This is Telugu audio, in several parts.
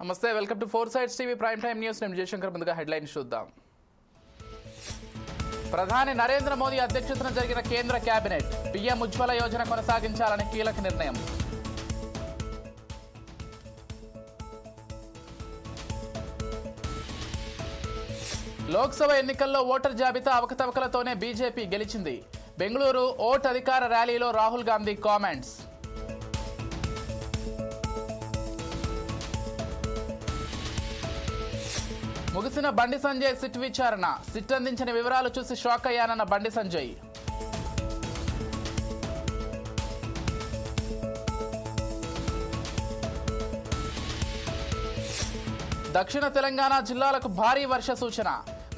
నమస్తే, welcome to 4 Sides TV prime time news. నేను జయశంకర్. ముందుగా హెడ్లైన్స్ చూద్దాం. ప్రధాని నరేంద్ర మోదీ అధ్యక్షతన జరిగిన కేంద్ర కేబినెట్ పీఎం ఉజ్వల యోజన కొనసాగించాలని కీలక నిర్ణయం. లోక్సభ ఎన్నికల్లో ఓటర్ జాబితా అవకతవకలతోనే బీజేపీ గెలిచింది. బెంగళూరు ఓట్ అధికార ర్యాలీలో రాహుల్ గాంధీ కామెంట్స్. ముగిసిన బండి సంజయ్ సిట్ విచారణ. సిట్ అందించిన వివరాలు చూసి షాక్ అయ్యానన్న బండి సంజయ్. దక్షిణ తెలంగాణ జిల్లాలకు భారీ వర్ష సూచన.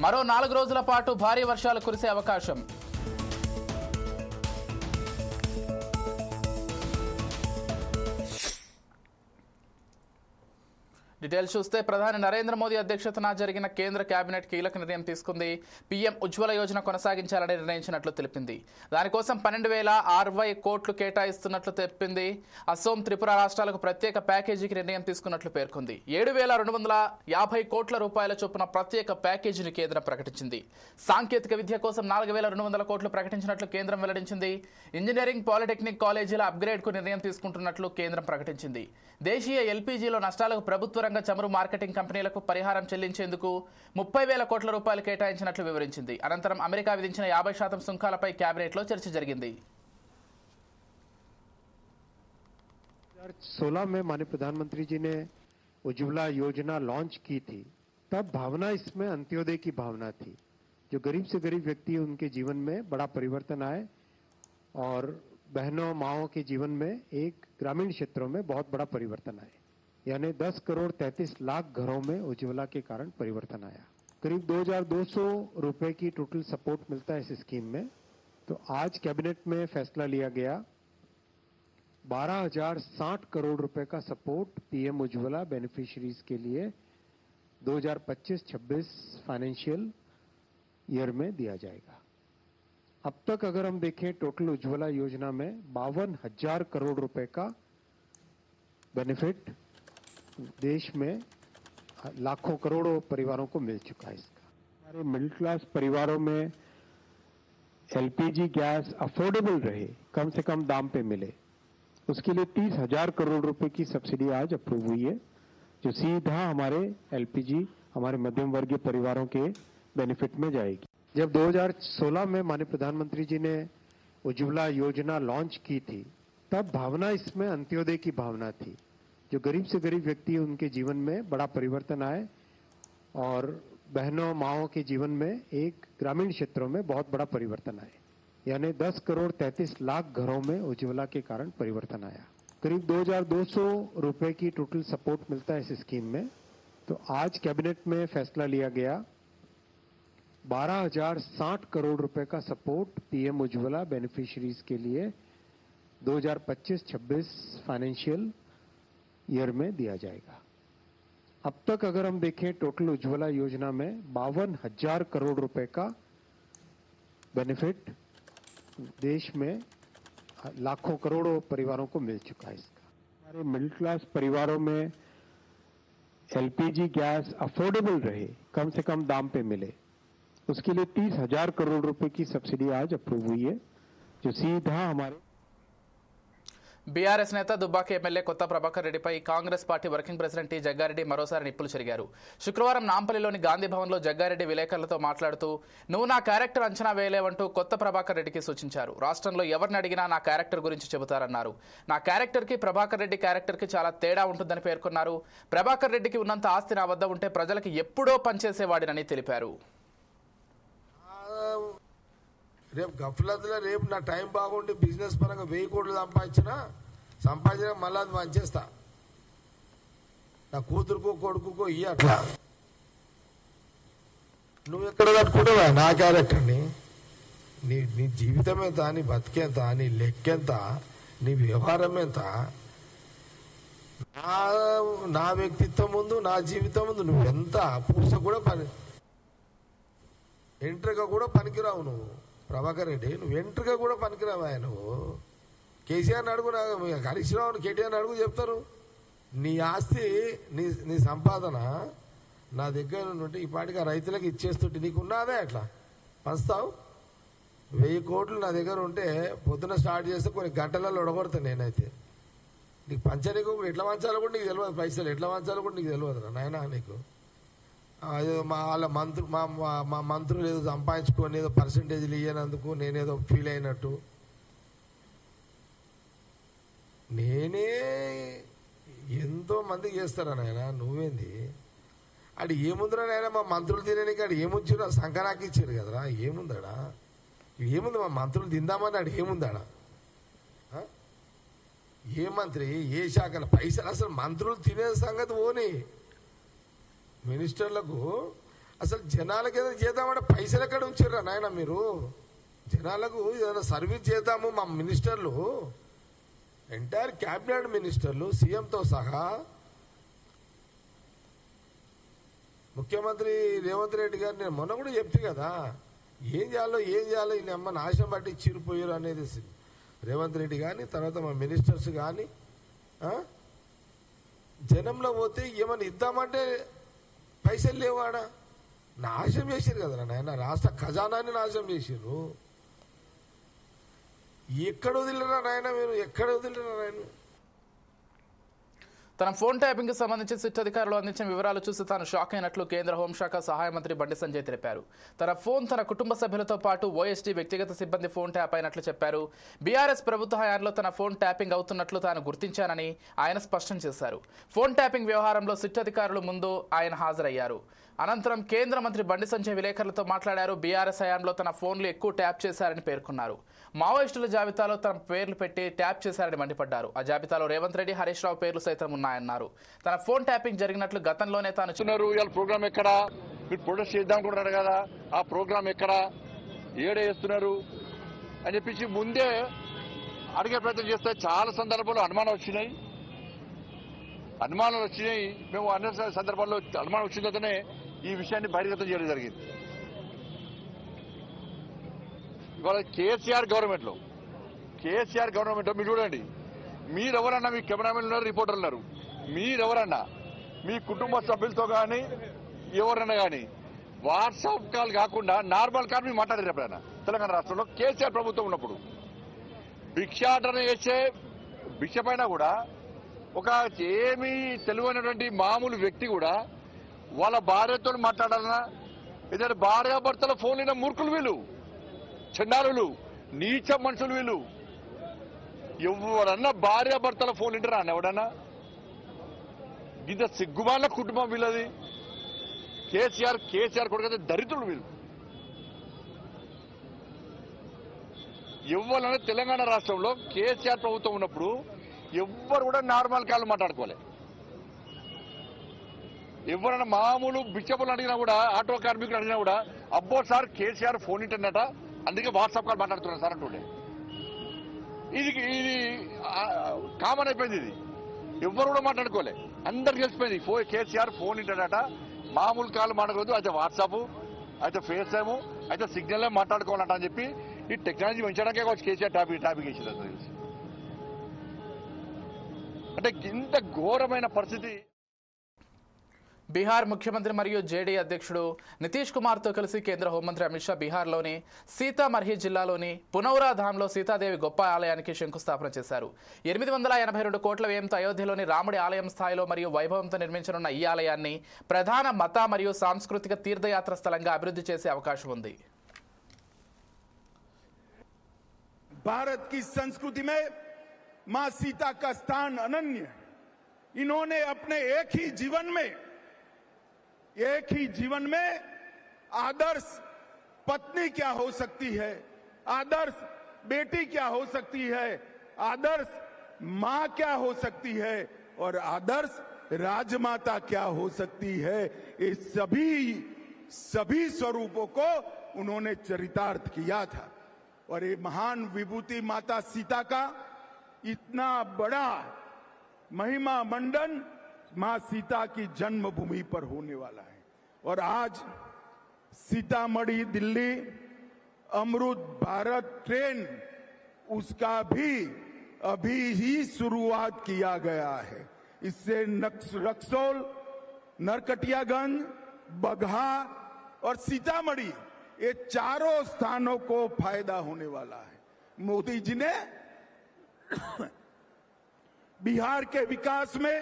మరో 4 రోజుల పాటు భారీ వర్షాలు కురిసే అవకాశం. డీటెయిల్స్ చూస్తే ప్రధాని నరేంద్ర మోదీ అధ్యక్షతన జరిగిన కేంద్ర కేబినెట్ కీలక నిర్ణయం తీసుకుంది. పీఎం ఉజ్వల యోజన కొనసాగించాలని నిర్ణయించినట్లు తెలిపింది. దానికోసం 12,060 కోట్లు కేటాయిస్తున్నట్లు తెలిపింది. అసోం, త్రిపుర రాష్ట్రాలకు ప్రత్యేక ప్యాకేజీకి నిర్ణయం తీసుకున్నట్లు పేర్కొంది. 7,250 కోట్ల రూపాయల చొప్పున ప్రత్యేక ప్యాకేజీని కేంద్రం ప్రకటించింది. సాంకేతిక విద్య కోసం 4,200 కోట్లు ప్రకటించినట్లు కేంద్రం వెల్లడించింది. ఇంజనీరింగ్, పాలిటెక్నిక్ కాలేజీల అప్గ్రేడ్కు నిర్ణయం తీసుకుంటున్నట్లు కేంద్రం ప్రకటించింది. దేశీయ ఎల్పీజీలో నష్టాలకు ప్రభుత్వ రంగ చమురు మార్కెటింగ్ కంపెనీలకు పరిహారం చెల్లించేందుకు 30,000 కోట్ల రూపాయలు కేటాయించినట్లు వివరించింది. అనంతరం అమెరికా విధించిన 50% సుంకాలపై కేబినెట్లో చర్చ జరిగింది. 2016 में माननीय प्रधानमंत्री जी ने उज्ज्वला योजना लॉन्च की थी, तब भावना इसमें अंत्योदय की भावना थी. जो गरीब से गरीब व्यक्ति उनके जीवन में बड़ा परिवर्तन आए और बहनों माओं के जीवन में एक ग्रामीण क्षेत्रों में बहुत बड़ा परिवर्तन आए. यानी 10 करोड़ 33 लाख घरों में उज्ज्वला के कारण परिवर्तन आया. करीब 2,200 रुपए की टोटल सपोर्ट मिलता है इस स्कीम में. तो आज कैबिनेट में फैसला लिया गया 12,060 करोड़ रुपए का सपोर्ट पीएम उज्ज्वला बेनिफिशियरीज के लिए 2025-26 फाइनेंशियल ईयर में दिया जाएगा. अब तक अगर हम देखें टोटल उज्ज्वला योजना में 52,000 करोड़ रुपए का बेनिफिट देश में लाखों करोड़ों परिवारों को मिल चुका है. इसका हमारे मिडिल क्लास परिवारों में एलपीजी गैस अफोर्डेबल रहे, कम से कम दाम पे मिले, उसके लिए 30,000 करोड़ रुपए की सब्सिडी आज अप्रूव हुई है, जो सीधा हमारे एलपीजी हमारे मध्यम वर्गीय परिवारों के बेनिफिट में जाएगी. जब 2016 में माननीय प्रधानमंत्री जी ने उज्ज्वला योजना लॉन्च की थी, तब भावना इसमें अंत्योदय की भावना थी. जो गरीब से गरीब व्यक्ति उनके जीवन में बड़ा परिवर्तन आए और बहनों माओं के जीवन में एक ग्रामीण क्षेत्रों में बहुत बड़ा परिवर्तन आए. यानी 10 करोड़ 33 लाख घरों में उज्ज्वला के कारण परिवर्तन आया. करीब 2,200 रुपए की टोटल सपोर्ट मिलता है इस स्कीम में. तो आज कैबिनेट में फैसला लिया गया 12,060 करोड़ रुपए का सपोर्ट पीएम उज्ज्वला बेनिफिशियरीज के लिए 2025-26 फाइनेंशियल ईयर में दिया जाएगा. अब तक अगर हम देखें टोटल उज्ज्वला योजना में 52,000 करोड़ रुपए का बेनिफिट देश में लाखों करोड़ों परिवारों को मिल चुका है. इसका हमारे मिडिल क्लास परिवारों में एलपीजी गैस अफोर्डेबल रहे, कम से कम दाम पे मिले, उसके लिए 30,000 करोड़ रुपए की सब्सिडी आज अप्रूव हुई है, जो सीधा हमारे బీఆర్ఎస్ నేత దుబ్బాక ఎమ్మెల్యే కొత్త ప్రభాకర్ రెడ్డిపై Congress party working president T Jagga Reddy మరోసారి నిప్పులు చెరిగారు. శుక్రవారం నాంపల్లిలోని గాంధీ భవన్లో జగ్గారెడ్డి విలేకరులతో మాట్లాడుతూ నువ్వు నా క్యారెక్టర్ అంచనా వేయలేవంటూ కొత్త ప్రభాకర్ రెడ్డికి సూచించారు. రాష్ట్రంలో ఎవరిని అడిగినా నా క్యారెక్టర్ గురించి చెబుతారన్నారు. నా క్యారెక్టర్కి ప్రభాకర్ రెడ్డి క్యారెక్టర్కి చాలా తేడా ఉంటుందని పేర్కొన్నారు. ప్రభాకర్ రెడ్డికి ఉన్నంత ఆస్తి నా వద్ద ఉంటే ప్రజలకు ఎప్పుడో పనిచేసేవాడినని తెలిపారు. రేపు గఫ్లత్లో రేపు నా టైం బాగుండి బిజినెస్ పరంగా 1,000 కోట్లు సంపాదించిన మళ్ళీ అది మంచేస్తా. నా కూతురుకో కొడుకుకో అట్లా నువ్వు ఎక్కడ కట్టుకుంటావా నా క్యారెక్టర్ని? నీ జీవితం ఎంత, నీ బతికెంత, నీ లెక్కెంత, నీ వ్యవహారం ఎంత? నా వ్యక్తిత్వం ముందు, నా జీవితం ముందు నువ్వెంత పూస కూడా ఎంట్రీగా కూడా పనికిరావు నువ్వు. ప్రభాకర్ రెడ్డి నువ్వు ఎంట్రీగా కూడా పనికిరావా? నువ్వు కేసీఆర్ని అడుగు, హరీష్ రావుని కేటీఆర్ని అడుగు చెప్తారు. నీ ఆస్తి నీ సంపాదన నా దగ్గర ఉంటే ఈ పాటికి రైతులకు ఇచ్చేస్తుంటే నీకున్నదే అట్లా పంచుతావు. 1000 కోట్లు నా దగ్గర ఉంటే పొద్దున స్టార్ట్ చేస్తే కొన్ని గంటలలో ఒడగొడతాను నేనైతే. నీకు పంచనీకు ఎట్లా పంచాలో కూడా నీకు తెలియదు, పైసలు ఎట్లా పంచాలో కూడా నీకు తెలియదురా నాయన. నీకు వాళ్ళ మా మంత్రులు ఏదో సంపాదించుకొని ఏదో పర్సంటేజ్లు ఇయ్యనందుకు నేనేదో ఫీల్ అయినట్టు. నేనే ఎంతో మందికి చేస్తారా నాయన, నువ్వేంది అడి ఏముందిరా నాయన? మా మంత్రులు తినడానికి అడి ఏముంచారు? సంకరాకి ఇచ్చారు కదరా, ఏముందాడా? ఏముంది మా మంత్రులు తిందామని అడి ఏముందాడా? ఏ మంత్రి ఏ శాఖల పైసలు అసలు మంత్రులు తినే సంగతి ఓని మినిస్టర్లకు అసలు జనాలకు ఏదైనా చేద్దామంటే పైసలు ఎక్కడ ఉంచారా నాయన మీరు? జనాలకు ఏదైనా సర్వీస్ చేద్దాము మా మినిస్టర్లు, ఎంటైర్ క్యాబినెట్ మినిస్టర్లు సీఎంతో సహా ముఖ్యమంత్రి రేవంత్ రెడ్డి గారు నేను మొన్న కూడా చెప్తే కదా, ఏం చేయాలో ఈ అమ్మ నాశనం బట్టి చీరిపోయారు అనేది రేవంత్ రెడ్డి కానీ తర్వాత మా మినిస్టర్స్ కానీ జనంలో పోతే ఏమన్నా ఇద్దామంటే పైసలు లేవాడా? నాశనం చేశారు కదా నాయన, రాష్ట్ర ఖజానాన్ని నాశనం చేశారు. ఎక్కడ వదిలిరా నాయన మీరు, ఎక్కడ వదిలిరా నాయన? తన ఫోన్ ట్యాపింగ్ కు సంబంధించి సిట్ అధికారులు అందించిన వివరాలు చూసి తాను షాక్ అయినట్లు కేంద్ర హోంశాఖ సహాయ మంత్రి బండి సంజయ్ తెలిపారు. తన ఫోన్ తన కుటుంబ సభ్యులతో పాటు ఓఎస్డీ వ్యక్తిగత సిబ్బంది ఫోన్ ట్యాప్ అయినట్లు చెప్పారు. బీఆర్ఎస్ ప్రభుత్వ హయాంలో తన ఫోన్ ట్యాపింగ్ అవుతున్నట్లు తాను గుర్తించానని ఆయన స్పష్టం చేశారు. ఫోన్ ట్యాపింగ్ వ్యవహారంలో సిట్ అధికారులు ముందు ఆయన హాజరయ్యారు. అనంతరం కేంద్ర మంత్రి బండి సంజయ్ విలేకరులతో మాట్లాడారు. బీఆర్ఎస్ హయాంలో తన ఫోన్లు ఎక్కువ ట్యాప్ చేశారని పేర్కొన్నారు. మావోయిస్టుల జాబితాలో తన పేర్లు పెట్టి ట్యాప్ చేశారని మండిపడ్డారు. ఆ జాబితాలో రేవంత్ రెడ్డి, హరీష్ రావు పేర్లు సైతం ఉన్నాయన్నారు. తన ఫోన్ ట్యాపింగ్ జరిగినట్లు గతంలోనే తాను ప్రోగ్రామ్ ఎక్కడ మీరు ప్రొటెస్ట్ చేద్దాం అనుకుంటున్నారు కదా, ఆ ప్రోగ్రామ్ ఎక్కడ ఏడేస్తున్నారు అని చెప్పేసి ముందే అడిగే ప్రయత్నం చేస్తే చాలా సందర్భాల్లో అనుమానాలు వచ్చినాయి. మేము అన్ని సందర్భాల్లో అనుమానం వచ్చిన తర్వాతనే ఈ విషయాన్ని బహిర్గతం చేయడం జరిగింది. ఇవాళ కేసీఆర్ గవర్నమెంట్ లో మీరు చూడండి, మీరెవరన్నా మీ కెమెరామెన్ ఉన్నారు, రిపోర్టర్లు ఉన్నారు, మీరెవరన్నా మీ కుటుంబ సభ్యులతో కానీ ఎవరన్నా కానీ వాట్సాప్ కాల్ కాకుండా నార్మల్ కాల్ మీరు మాట్లాడారు ఎప్పుడైనా? తెలంగాణ రాష్ట్రంలో కేసీఆర్ ప్రభుత్వం ఉన్నప్పుడు భిక్షాటన చేసే భిక్ష పైన కూడా ఒక ఏమీ తెలివైనటువంటి మామూలు వ్యక్తి కూడా వాళ్ళ భార్యతో మాట్లాడాలన్నా ఏదైనా భార్యాభర్తల ఫోన్ అయిన మూర్ఖులు వీళ్ళు, చండాలులు, నీచ మనుషులు వీళ్ళు. ఎవరన్నా భార్యాభర్తల ఫోన్ వింటారా అన్న ఎవడన్నా? ఇంత సిగ్గుమాల కుటుంబం వీళ్ళది. కేసీఆర్ కొడుకైతే దరిద్రులు వీళ్ళు. ఎవరన్నా తెలంగాణ రాష్ట్రంలో కేసీఆర్ ప్రభుత్వం ఉన్నప్పుడు ఎవ్వరు కూడా నార్మల్ కాల్ మాట్లాడుకోలే. ఎవరైనా మామూలు బిచ్చపులు అడిగినా కూడా, ఆటో కార్మికులు అడిగినా కూడా అబ్బో సార్ కేసీఆర్ ఫోన్ ఇంటర్నెట్ అందుకే వాట్సాప్ కాల్ మాట్లాడుతున్నారు సార్ అంటుండే. ఇది కామన్ అయిపోయింది. ఇది ఎవరు కూడా మాట్లాడుకోలే, అందరికి తెలిసిపోయింది. కేసీఆర్ ఫోన్ ఇంటర్నెట్, మామూలు కాల్ మాట్లాడకూడదు, అయితే వాట్సాప్, అయితే ఫేస్ టైము, అయితే సిగ్నల్ మాట్లాడుకోవాలంట అని చెప్పి ఈ టెక్నాలజీ పెంచడానికే వచ్చి కేసీఆర్ టాపిక్ వేసింది. తెలిసి అంటే ఇంత ఘోరమైన పరిస్థితి. బీహార్ ముఖ్యమంత్రి మరియు జేడీ అధ్యక్షుడు నితీష్ కుమార్తో కలిసి కేంద్ర హోంమంత్రి అమిత్ షా బీహార్లోని సీతామర్హి జిల్లాలోని పునౌరాధాంలో సీతాదేవి గొప్ప ఆలయానికి శంకుస్థాపన చేశారు. 882 కోట్ల వ్యయంతో అయోధ్యలోని రాముడి ఆలయం స్థాయిలో మరియు వైభవంతో నిర్మించనున్న ఈ ఆలయాన్ని ప్రధాన మత మరియు సాంస్కృతిక తీర్థయాత్ర స్థలంగా అభివృద్ధి చేసే అవకాశం ఉంది. భారత్ की संस्कृति में मां सीता का स्थान अनन्य है. इन्होंने अपने एक ही जीवन में आदर्श पत्नी क्या हो सकती है, आदर्श बेटी क्या हो सकती है, आदर्श मां क्या हो सकती है और आदर्श राजमाता क्या हो सकती है, इस सभी स्वरूपों को उन्होंने चरितार्थ किया था. और ये महान विभूति माता सीता का इतना बड़ा महिमा मंडन मां सीता की जन्मभूमि पर होने वाला है. और आज सीतामढ़ी दिल्ली अमृत भारत ट्रेन उसका भी अभी ही शुरुआत किया गया है. इससे रक्सौल, नरकटियागंज, बगहा और सीतामढ़ी ये चारों स्थानों को फायदा होने वाला है। मोदी जी ने बिहार के विकास में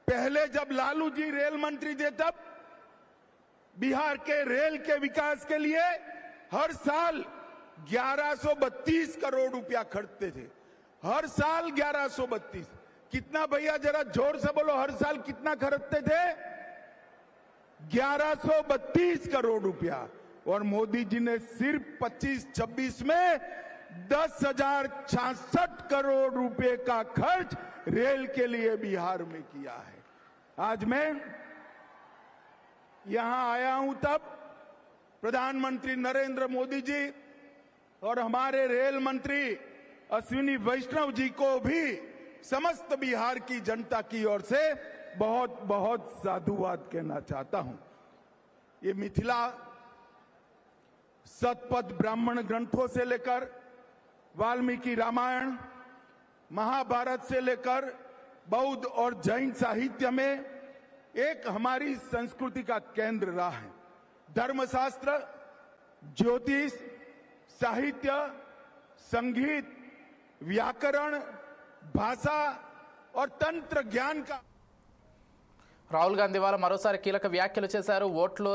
पहले जब लालू जी रेल मंत्री थे तब बिहार के रेल के विकास के लिए हर साल 1132 करोड़ रुपया खर्चते थे। हर साल 1132। कितना भैया जरा जोर से बोलो, हर साल कितना खर्चते थे? 1132 करोड़ रुपया। और मोदी जी ने सिर्फ 25-26 में 10,066 करोड़ रुपए का खर्च रेल के लिए बिहार में किया है। आज मैं यहां आया हूं तब प्रधानमंत्री नरेंद्र मोदी जी और हमारे रेल मंत्री अश्विनी वैष्णव जी को भी समस्त बिहार की जनता की ओर से बहुत बहुत साधुवाद कहना चाहता हूं। ये मिथिला शतपथ ब्राह्मण ग्रंथों से लेकर वाल्मीकि रामायण, महाभारत से लेकर बौद्ध और जैन साहित्य में एक हमारी संस्कृति का केंद्र रहा है। धर्मशास्त्र, ज्योतिष, साहित्य, संगीत, व्याकरण, भाषा और तंत्र ज्ञान का రాహుల్ గాంధీ వాళ్ళ మరోసారి కీలక వ్యాఖ్యలు చేశారు. ఓట్లు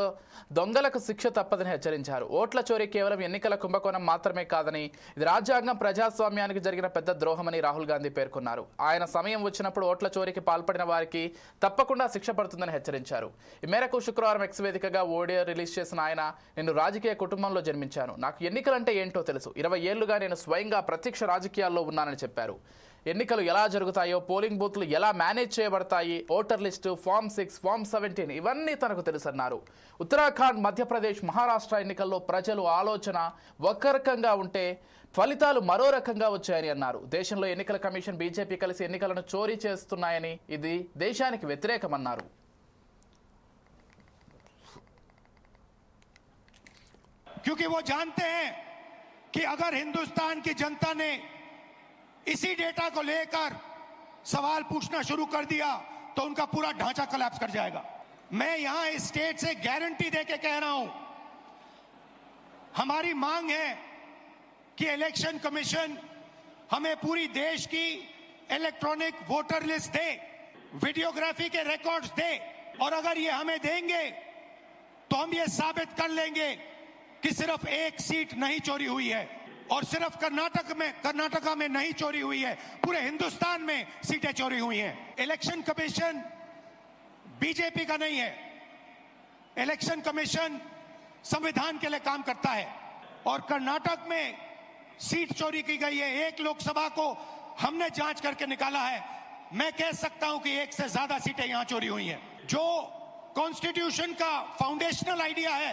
దొంగలకు శిక్ష తప్పదని హెచ్చరించారు. ఓట్ల చోరీ కేవలం ఎన్నికల కుంభకోణం మాత్రమే కాదని ఇది రాజ్యాంగం, ప్రజాస్వామ్యానికి జరిగిన పెద్ద ద్రోహమని రాహుల్ గాంధీ పేర్కొన్నారు. ఆయన సమయం వచ్చినప్పుడు ఓట్ల చోరీకి పాల్పడిన వారికి తప్పకుండా శిక్ష పడుతుందని హెచ్చరించారు. ఈ మేరకు శుక్రవారం ఎక్స్ వేదికగా ఆడియో రిలీజ్ చేసిన ఆయన, నేను రాజకీయ కుటుంబంలో జన్మించాను, నాకు ఎన్నికలంటే ఏంటో తెలుసు, 20 ఏళ్లుగా నేను స్వయంగా ప్రత్యక్ష రాజకీయాల్లో ఉన్నానని చెప్పారు. ఎన్నికలు ఎలా జరుగుతాయో, పోలింగ్ బూత్లు ఎలా మేనేజ్ చేయబడతాయి, ఓటర్ లిస్టు, ఫామ్ 6, ఫామ్ 17 ఇవన్నీ తనకు తెలుసన్నారు. ఉత్తరాఖండ్, మధ్యప్రదేశ్, మహారాష్ట్ర ఎన్నికల్లో ప్రజలు ఆలోచన ఒక రకంగా ఉంటే ఫలితాలు మరో రకంగా వచ్చాయని అన్నారు. దేశంలో ఎన్నికల కమిషన్, బీజేపీ కలిసి ఎన్నికలను చోరీ చేస్తున్నాయని, ఇది దేశానికి వ్యతిరేకమన్నారు. क्योंकि वो जानते हैं कि अगर हिंदुस्तान की जनता ने इसी डेटा को लेकर सवाल पूछना शुरू कर दिया तो उनका पूरा ढांचा कोलैप्स कर जाएगा। मैं यहां इस स्टेट से गारंटी देके कह रहा हूं, हमारी मांग है कि इलेक्शन कमीशन हमें पूरी देश की इलेक्ट्रॉनिक वोटर लिस्ट दे, वीडियोग्राफी के रिकॉर्ड्स दे, और अगर ये हमें देंगे तो हम ये साबित कर लेंगे कि सिर्फ एक सीट नहीं चोरी हुई है, और सिर्फ कर्नाटका में नहीं चोरी हुई है, पूरे हिंदुस्तान में सीटें चोरी हुई हैं। इलेक्शन कमीशन बीजेपी का नहीं है। इलेक्शन कमीशन संविधान के लिए काम करता है, और कर्नाटक में सीट चोरी की गई है। एक लोकसभा को हमने जांच करके निकाला है। मैं कह सकता हूं कि 1 से ज्यादा सीटें यहां चोरी हुई हैं। जो कॉन्स्टिट्यूशन का फाउंडेशनल आइडिया है,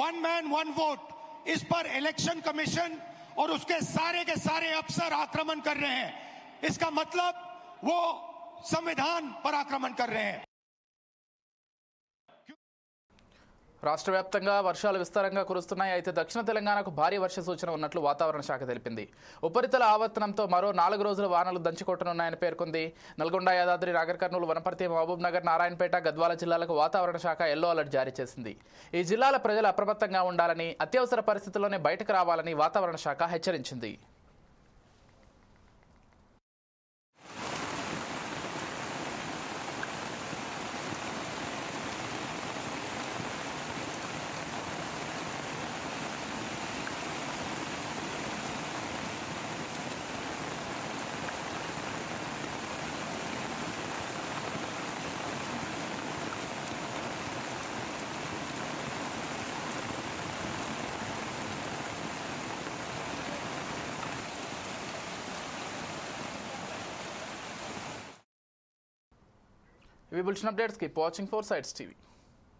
1 मैन 1 वोट, इस पर इलेक्शन कमीशन और उसके सारे के सारे अफसर आक्रमण कर रहे हैं। इसका मतलब वो संविधान पर आक्रमण कर रहे हैं। రాష్ట్ర వ్యాప్తంగా వర్షాలు విస్తారంగా కురుస్తున్నాయి. అయితే దక్షిణ తెలంగాణకు భారీ వర్ష సూచన ఉన్నట్లు వాతావరణ శాఖ తెలిపింది. ఉపరితల ఆవర్తనంతో మరో 4 రోజులు వానలు దంచుకొట్టనున్నాయని పేర్కొంది. నల్గొండ, యాదాద్రి, నాగర్ కర్నూలు, వనపర్తి, మహబూబ్ నగర్, నారాయణపేట, గద్వాల జిల్లాలకు వాతావరణ శాఖ ఎల్లో అలర్ట్ జారీ చేసింది. ఈ జిల్లాల ప్రజలు అప్రమత్తంగా ఉండాలని, అత్యవసర పరిస్థితుల్లోనే బయటకు రావాలని వాతావరణ శాఖ హెచ్చరించింది. We will updates. Keep watching 4Sides TV.